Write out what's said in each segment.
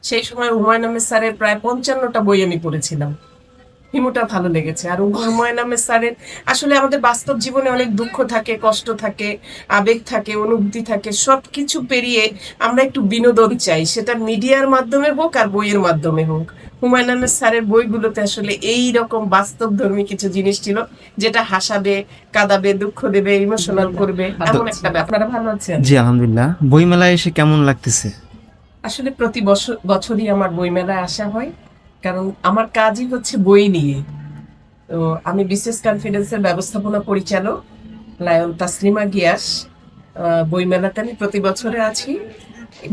সেই সময় হুমায়ুন আহমেদ স্যারের প্রায় 55টা বই আমি পড়েছিলাম। হিমুটা ভালো লেগেছে। আর হুমায়ুন আহমেদ স্যারের আসলে আমাদের বাস্তব জীবনে অনেক দুঃখ থাকে, কষ্ট থাকে, আবেগ থাকে, অনুভূতি থাকে, সবকিছু পেরিয়ে আমরা একটু বিনোদন চাই, সেটা মিডিয়ার মাধ্যমে হোক আর বইয়ের মাধ্যমে হোক। হুমায়ুন আহমেদ স্যারের বইগুলোতে আসলে এই রকম বাস্তবধর্মী কিছু জিনিস ছিল, যেটা হাসাবে, কাঁদাবে, দুঃখ দেবে, ইমোশনাল করবে, তো এমন একটা ব্যাপার। আপনারা ভালো আছেন? জি আলহামদুলিল্লাহ, বইমেলায় এসে কেমন লাগতেছে? আসলে প্রতি বছরই আমার বইমেলায় আসা হয়, কারণ আমার কাজই হচ্ছে বই নিয়ে। তো আমি বিসিএস কনফিডেন্সের ব্যবস্থাপনা পরিচালক লায়ন তাসলিমা গিয়াস। বইমেলাতে আমি প্রতি বছরে আছি।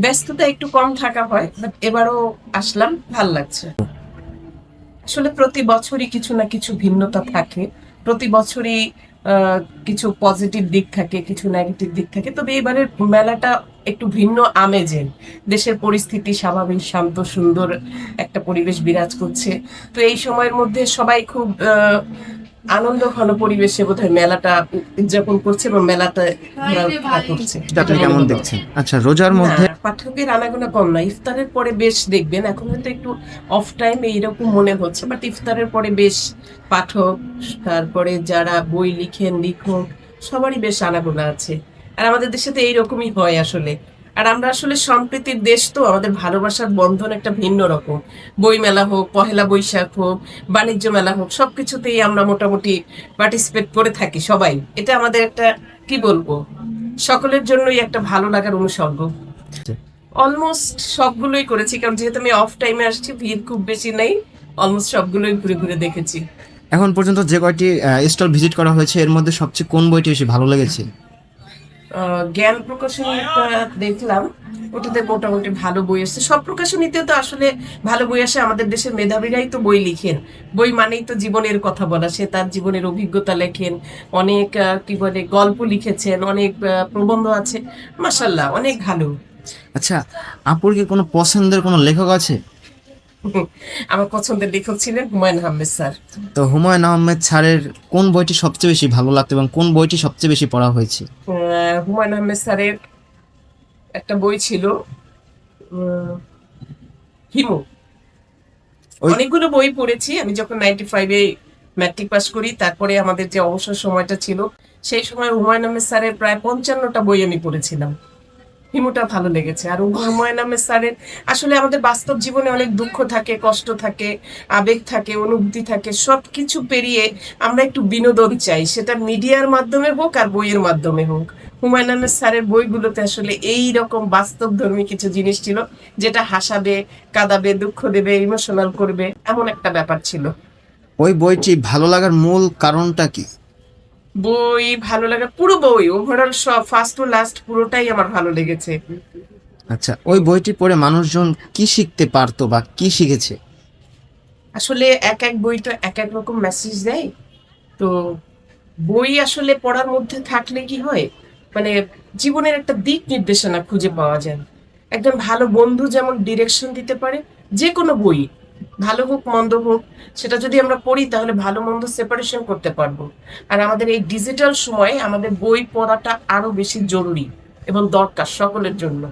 ব্যস্ততা একটু কম থাকা হয়, বাট এবারও আসলাম, ভাল লাগছে। আসলে প্রতি বছরই কিছু না কিছু ভিন্নতা থাকে, প্রতি বছরই কিছু পজিটিভ দিক থাকে, কিছু নেগেটিভ দিক থাকে, তবে এবারের মেলাটা একটু ভিন্ন আমেজের। দেশের পরিস্থিতি স্বাভাবিক, শান্ত, সুন্দর একটা পরিবেশ বিরাজ করছে। তো এই সময়ের মধ্যে সবাই খুব আনন্দ ঘন পরিবেশে বোধহয় মেলাটা উদযাপন করছে এবং মেলাটা ঘোরাফেরা করছে, এটা এটা আপনি মনে কেমন হলো। দেখছেন? আচ্ছা, রোজার না, মধ্যে পাঠকের আনাগোনা কম না। ইফতারের পরে বেশ দেখবেন, এখন হয়তো একটু অফ টাইম এইরকম মনে হচ্ছে, বাট ইফতারের পরে বেশ পাঠক, তারপরে যারা বই লিখেন, লিখক, সবারই বেশ আনাগোনা আছে। আর আমাদের দেশে তো এইরকমই হয় আসলে। আর আমরা আসলে সম্প্রীতির দেশ, তো আমাদের ভালোবাসার বন্ধন একটা ভিন্ন রকম। বই মেলা হোক, পহেলা বৈশাখ হোক, বাণিজ্য মেলা হোক, সবকিছুতেই আমরা মোটামুটি পার্টিসিপেট করে থাকি সবাই। এটা আমাদের একটা, কি বলবো, সকলের জন্যই একটা ভালো লাগার অনুষঙ্গ। অলমোস্ট সবগুলোই করেছি, কারণ যেহেতু আমি অফ টাইমে আসছি, ভিড় খুব বেশি নেই। অলমোস্ট সবগুলোই ঘুরে ঘুরে দেখেছি। এখন পর্যন্ত যে কয়টি স্টল ভিজিট করা হয়েছে এর মধ্যে সবচেয়ে কোন বইটি বেশি ভালো লেগেছে? জ্ঞান প্রকাশনী একটা দেখলাম, ওটাতে মোটামুটি ভালো বই আসছে। সব প্রকাশনীতে তো আসলে ভালো বই আসে, আমাদের দেশের মেধাবীরাই তো বই লিখেন। বই মানেই তো জীবনের কথা বলা, সে তার জীবনের অভিজ্ঞতা লেখেন, অনেক কি বলে গল্প লিখেছেন, অনেক প্রবন্ধ আছে। মাশাল্লাহ, অনেক ভালো। আচ্ছা, আপুর কি কোনো পছন্দের কোনো লেখক আছে? আমার পছন্দের লেখক ছিলেন হুমায়ুন আহমেদ স্যার। তো হুমায়ুন আহমেদ স্যারের কোন বইটি সবচেয়ে বেশি ভালো লাগতো এবং কোন বইটি সবচেয়ে বেশি পড়া হয়েছে? হুমায়ুন আহমেদ স্যারের একটা বই ছিল, উম, হিমু। ওই অনেকগুলো বই পড়েছি আমি যখন 95-এ ম্যাট্রিক পাস করি, তারপরে আমাদের যে অবসর সময়টা ছিল, সেই সময় হুমায়ুন আহমেদ স্যারের প্রায় 55টা বই আমি পড়েছিলাম। হিমুটা ভালো লেগেছে। আর হুমায়ুন আহমেদ স্যারের আসলে আমাদের বাস্তব জীবনে অনেক দুঃখ থাকে, কষ্ট থাকে, আবেগ থাকে, অনুভূতি থাকে, সবকিছু পেরিয়ে আমরা একটু বিনোদন চাই, সেটা মিডিয়ার মাধ্যমে হোক আর বইয়ের মাধ্যমে হোক। হুমায়ুন আহমেদ স্যারের বইগুলোতে আসলে এই রকম বাস্তবধর্মী কিছু জিনিস ছিল, যেটা হাসাবে, কাঁদাবে, দুঃখ দেবে, ইমোশনাল করবে, এমন একটা ব্যাপার ছিল। ওই বইটি ভালো লাগার মূল কারণটা কি? বই ভালো লাগে, পুরো বই ওভারঅল সব ফার্স্ট টু লাস্ট পুরোটাই আমার ভালো লেগেছে। আচ্ছা, ওই বইটি পড়ে মানুষজন কি শিখতে পারতো বা কি শিখেছে? আসলে এক এক বই তো এক এক রকম মেসেজ দেয়। তো বই আসলে পড়ার মধ্যে থাকলে কি হয়, মানে জীবনের একটা দিক নির্দেশনা খুঁজে পাওয়া যায়। একজন ভালো বন্ধু যেমন ডিরেকশন দিতে পারে, যে কোনো বই, ভালো হোক মন্দ হোক, সেটা যদি আমরা পড়ি তাহলে ভালো মন্দ সেপারেশন করতে পারবো। আর আমাদের এই ডিজিটাল সময়ে আমাদের বই পড়াটা আরো বেশি জরুরি এবং দরকার সকলের জন্য।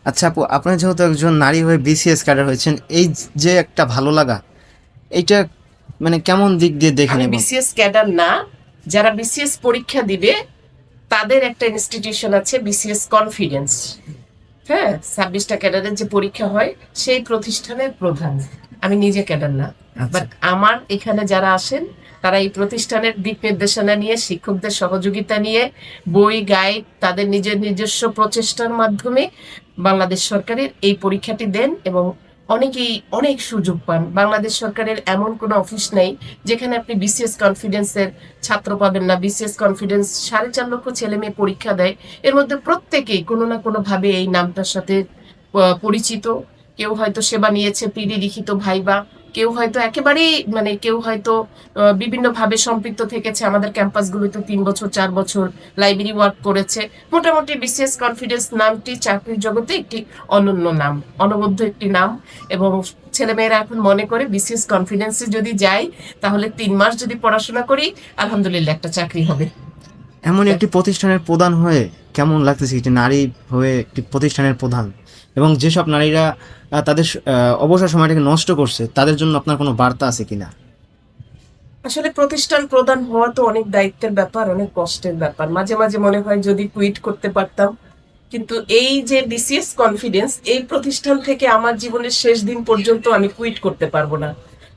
আচ্ছা আপু, আপনি যেহেতু একজন নারী হয়ে বিসিএস ক্যাডার হয়েছেন, এই যে একটা ভালো লাগা, এইটা মানে কেমন দিক দিয়ে দেখেন? আমি এবং বিসিএস ক্যাডার না, যারা বিসিএস পরীক্ষা দিবে তাদের একটা ইনস্টিটিউশন আছে, বিসিএস কনফিডেন্স। হ্যাঁ, 26টা ক্যাডারের যে পরীক্ষা হয়, সেই প্রতিষ্ঠানের প্রধান। আমি নিজে ক্যাডার না, আচ্ছা, বাট আমার এখানে যারা আসেন তারা এই প্রতিষ্ঠানের দিক নির্দেশনা নিয়ে, শিক্ষকদের সহযোগিতা নিয়ে, বই গাইড, তাদের নিজের নিজস্ব প্রচেষ্টার মাধ্যমে বাংলাদেশ সরকারের এই পরীক্ষাটি দেন এবং অনেকেই অনেক সুযোগ পান। বাংলাদেশ সরকারের এমন কোনো অফিস নেই যেখানে আপনি বিসিএস কনফিডেন্সের ছাত্র পাবেন না। বিসিএস কনফিডেন্স 4.5 লক্ষ ছেলে মেয়ে পরীক্ষা দেয়, এর মধ্যে প্রত্যেকেই কোনো না কোনো ভাবে এই নামটার সাথে পরিচিত। কেউ হয়তো সেবা নিয়েছে পিডি লিখিত ভাইবা, কেউ হয়তো একেবারেই মানে কেউ হয়তো বিভিন্নভাবে সম্পৃক্ত থেকেছে, আমাদের ক্যাম্পাসগুলোতে 3 বছর 4 বছর লাইব্রেরি ওয়ার্ক করেছে। মোটামুটি বিসিএস কনফিডেন্স নামটি চাকরির জগতে একটি অনন্য নাম, অনবদ্য একটি নাম। এবং ছেলেমেয়েরা এখন মনে করে বিসিএস কনফিডেন্সে যদি যাই, তাহলে 3 মাস যদি পড়াশোনা করি, আলহামদুলিল্লাহ একটা চাকরি হবে। এমন একটি প্রতিষ্ঠানের প্রধান হয়ে কেমন লাগতেছে, একটি নারী হয়ে একটি প্রতিষ্ঠানের প্রধান? এবং যেসব নারীরা তাদের অবসর সময়টাকে নষ্ট করছে তাদের জন্য আপনার কোনো বার্তা আছে কিনা? আসলে প্রতিষ্ঠান প্রধান হওয়া তো অনেক দায়িত্বের ব্যাপার, অনেক কষ্টের ব্যাপার। মাঝে মাঝে মনে হয় যদি কুইট করতে পারতাম, কিন্তু এই যে বিসিএস কনফিডেন্স, এই প্রতিষ্ঠান থেকে আমার জীবনের শেষ দিন পর্যন্ত আমি কুইট করতে পারবো না।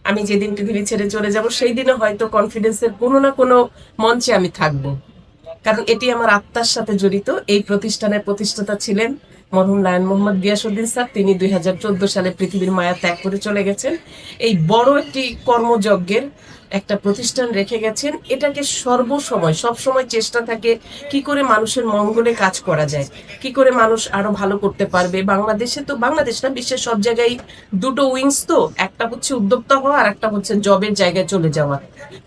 আমি যেদিন পৃথিবী ছেড়ে চলে যাব সেই দিনে হয়তো কনফিডেন্সের কোনো না কোনো মঞ্চে আমি থাকবো, কারণ এটি আমার আত্মার সাথে জড়িত। এই প্রতিষ্ঠানের প্রতিষ্ঠাতা ছিলেন মরহুম লায়ন মোহাম্মদ গিয়াসউদ্দিন স্যার। তিনি 2014 সালে পৃথিবীর মায়া ত্যাগ করে চলে গেছেন। এই বড় একটি কর্মযজ্ঞের একটা প্রতিষ্ঠান রেখে গেছেন। এটাকে সর্বসময় সবসময় চেষ্টা থাকে কি করে মানুষের মঙ্গলে কাজ করা যায়, কি করে মানুষ আরো ভালো করতে পারবে। বাংলাদেশে তো, বাংলাদেশ না, বিশ্বের সব জায়গায় দুটো উইংস, তো একটা হচ্ছে উদ্যোক্তা হওয়া আর একটা হচ্ছে জবের জায়গায় চলে যাওয়া।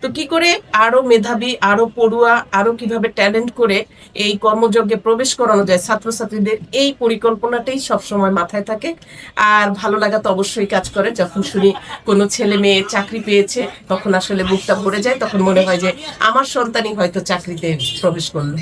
তো কি করে আরো মেধাবী, আরো পড়ুয়া, আরো কিভাবে ট্যালেন্ট করে এই কর্মযজ্ঞে প্রবেশ করানো যায় ছাত্রছাত্রীদের, এই পরিকল্পনাটাই সবসময় মাথায় থাকে। আর ভালো লাগা তো অবশ্যই কাজ করে। যখন শুনি কোনো ছেলে মেয়ে চাকরি পেয়েছে তখন আসলে বুকটা ভরে যায়, তখন মনে হয় যে আমার সন্তানই হয়তো চাকরিতে প্রবেশ করলো।